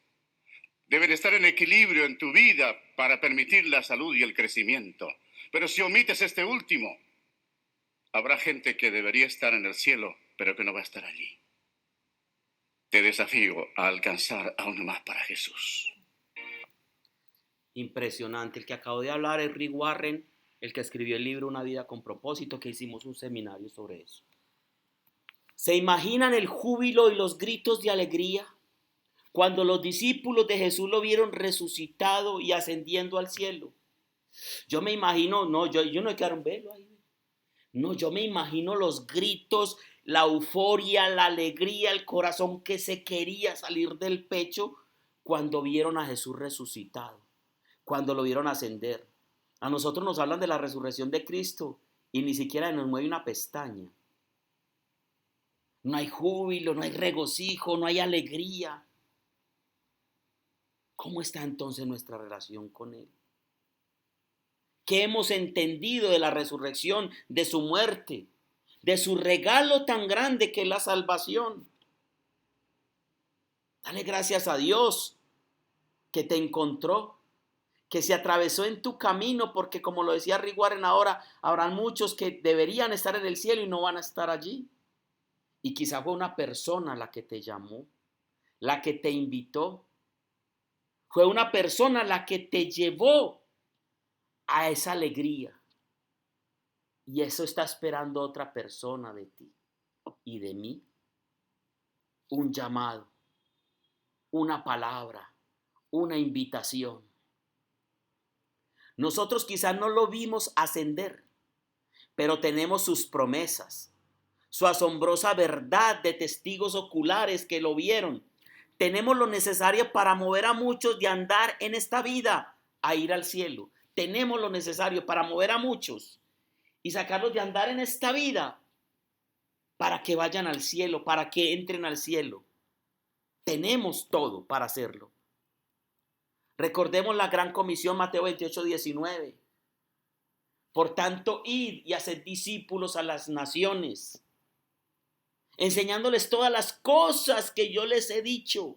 Deben estar en equilibrio en tu vida para permitir la salud y el crecimiento. Pero si omites este último, habrá gente que debería estar en el cielo, pero que no va a estar allí. Te desafío a alcanzar a uno más para Jesús. Impresionante. El que acabo de hablar es Rick Warren, el que escribió el libro Una vida con propósito, que hicimos un seminario sobre eso. ¿Se imaginan el júbilo y los gritos de alegría cuando los discípulos de Jesús lo vieron resucitado y ascendiendo al cielo? Yo me imagino, yo no quiero verlo ahí. No, yo me imagino los gritos, la euforia, la alegría, el corazón que se quería salir del pecho cuando vieron a Jesús resucitado, cuando lo vieron ascender. A nosotros nos hablan de la resurrección de Cristo y ni siquiera nos mueve una pestaña. No hay júbilo, no hay regocijo, no hay alegría. ¿Cómo está entonces nuestra relación con Él? ¿Qué hemos entendido de la resurrección, de su muerte, de su regalo tan grande que es la salvación? Dale gracias a Dios que te encontró, que se atravesó en tu camino, porque como lo decía Rick Warren ahora, habrán muchos que deberían estar en el cielo y no van a estar allí. Y quizá fue una persona la que te llamó, la que te invitó. Fue una persona la que te llevó a esa alegría. Y eso está esperando otra persona de ti y de mí. Un llamado, una palabra, una invitación. Nosotros quizás no lo vimos ascender, pero tenemos sus promesas, su asombrosa verdad de testigos oculares que lo vieron. Tenemos lo necesario para mover a muchos de andar en esta vida a ir al cielo. Tenemos lo necesario para mover a muchos y sacarlos de andar en esta vida para que vayan al cielo, para que entren al cielo. Tenemos todo para hacerlo. Recordemos la gran comisión, Mateo 28:19. Por tanto, id y haced discípulos a las naciones, enseñándoles todas las cosas que yo les he dicho,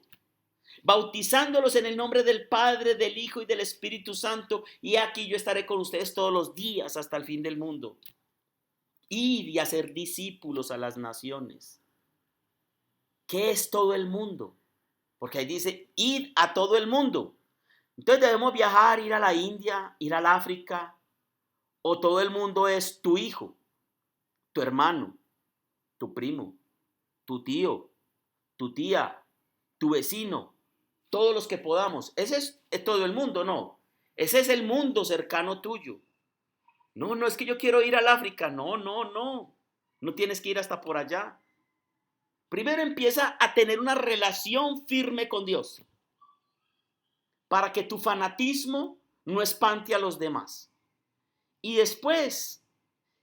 bautizándolos en el nombre del Padre, del Hijo y del Espíritu Santo, y aquí yo estaré con ustedes todos los días hasta el fin del mundo. Id y hacer discípulos a las naciones. ¿Qué es todo el mundo? Porque ahí dice, id a todo el mundo. Entonces debemos viajar, ir a la India, ir al África, o todo el mundo es tu hijo, tu hermano, tu primo, tu tío, tu tía, tu vecino, todos los que podamos. Ese es todo el mundo, no. Ese es el mundo cercano tuyo. No, no es que yo quiero ir al África. No, no, no. No tienes que ir hasta por allá. Primero empieza a tener una relación firme con Dios para que tu fanatismo no espante a los demás. Y después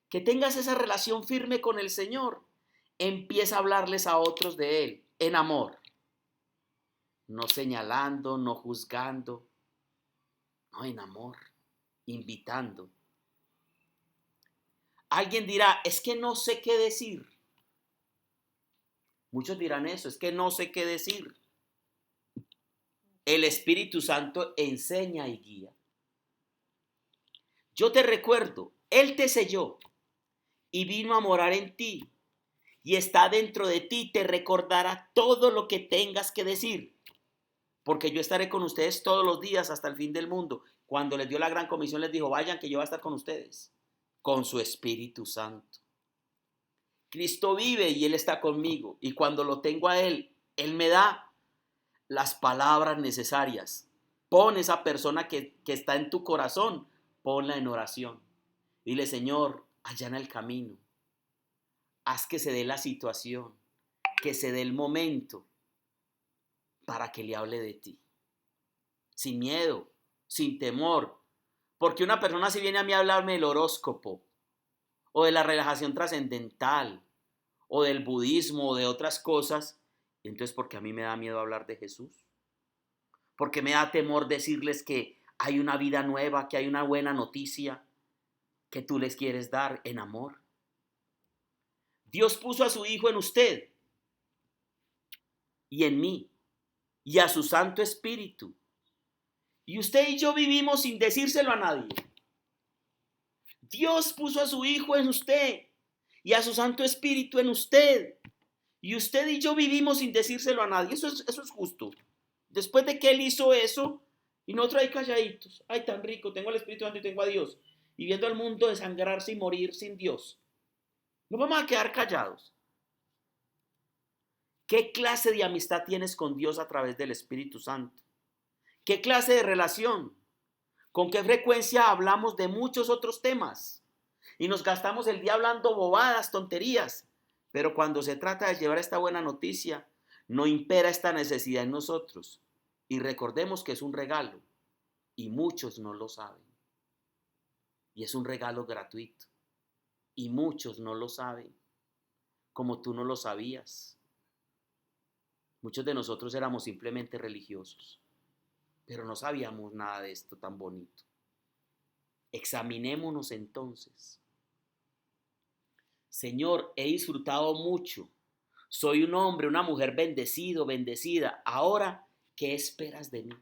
que tengas esa relación firme con el Señor, empieza a hablarles a otros de Él en amor. No señalando, no juzgando, no, en amor, invitando. Alguien dirá, es que no sé qué decir. Muchos dirán eso, es que no sé qué decir. El Espíritu Santo enseña y guía. Yo te recuerdo, Él te selló y vino a morar en ti y está dentro de ti, te recordará todo lo que tengas que decir, porque yo estaré con ustedes todos los días hasta el fin del mundo. Cuando les dio la gran comisión les dijo, vayan que yo voy a estar con ustedes, con su Espíritu Santo. Cristo vive y Él está conmigo, y cuando lo tengo a Él, Él me da las palabras necesarias. Pon esa persona que está en tu corazón, ponla en oración. Dile, Señor, allana el camino. Haz que se dé la situación, que se dé el momento para que le hable de ti. Sin miedo, sin temor. Porque una persona si viene a mí a hablarme del horóscopo, o de la relajación trascendental, o del budismo, o de otras cosas, entonces porque a mí me da miedo hablar de Jesús. Porque me da temor decirles que hay una vida nueva, que hay una buena noticia que tú les quieres dar en amor. Dios puso a su Hijo en usted y en mí y a su Santo Espíritu. Y usted y yo vivimos sin decírselo a nadie. Dios puso a su Hijo en usted y a su Santo Espíritu en usted. Y usted y yo vivimos sin decírselo a nadie. Eso es justo. Después de que Él hizo eso, y nosotros ahí calladitos. Ay, tan rico, tengo el Espíritu Santo y tengo a Dios. Y viendo al mundo desangrarse y morir sin Dios. No vamos a quedar callados. ¿Qué clase de amistad tienes con Dios a través del Espíritu Santo? ¿Qué clase de relación? ¿Con qué frecuencia hablamos de muchos otros temas? Y nos gastamos el día hablando bobadas, tonterías. Pero cuando se trata de llevar esta buena noticia, no impera esta necesidad en nosotros. Y recordemos que es un regalo. Y muchos no lo saben. Y es un regalo gratuito. Y muchos no lo saben. Como tú no lo sabías. Muchos de nosotros éramos simplemente religiosos. Pero no sabíamos nada de esto tan bonito. Examinémonos entonces. Señor, he disfrutado mucho. Soy un hombre, una mujer bendecido, bendecida. Ahora, ¿qué esperas de mí?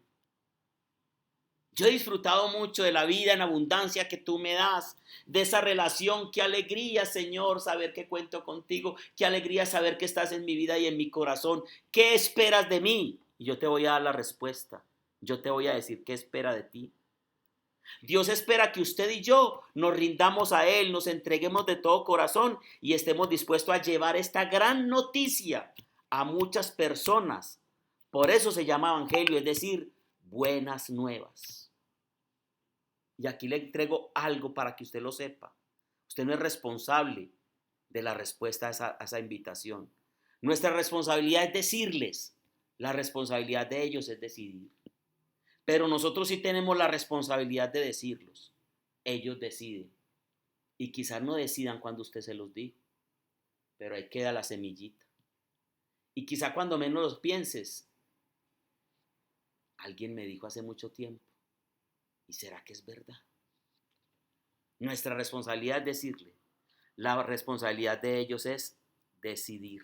Yo he disfrutado mucho de la vida en abundancia que tú me das, de esa relación. Qué alegría, Señor, saber que cuento contigo. Qué alegría saber que estás en mi vida y en mi corazón. ¿Qué esperas de mí? Y yo te voy a dar la respuesta. Yo te voy a decir qué espera de ti. Dios espera que usted y yo nos rindamos a Él, nos entreguemos de todo corazón y estemos dispuestos a llevar esta gran noticia a muchas personas. Por eso se llama evangelio, es decir, buenas nuevas. Y aquí le entrego algo para que usted lo sepa. Usted no es responsable de la respuesta a esa invitación. Nuestra responsabilidad es decirles, la responsabilidad de ellos es decidir. Pero nosotros sí tenemos la responsabilidad de decirlos. Ellos deciden. Y quizás no decidan cuando usted se los dijo. Pero ahí queda la semillita. Y quizá cuando menos los pienses, alguien me dijo hace mucho tiempo. ¿Y será que es verdad? Nuestra responsabilidad es decirle. La responsabilidad de ellos es decidir.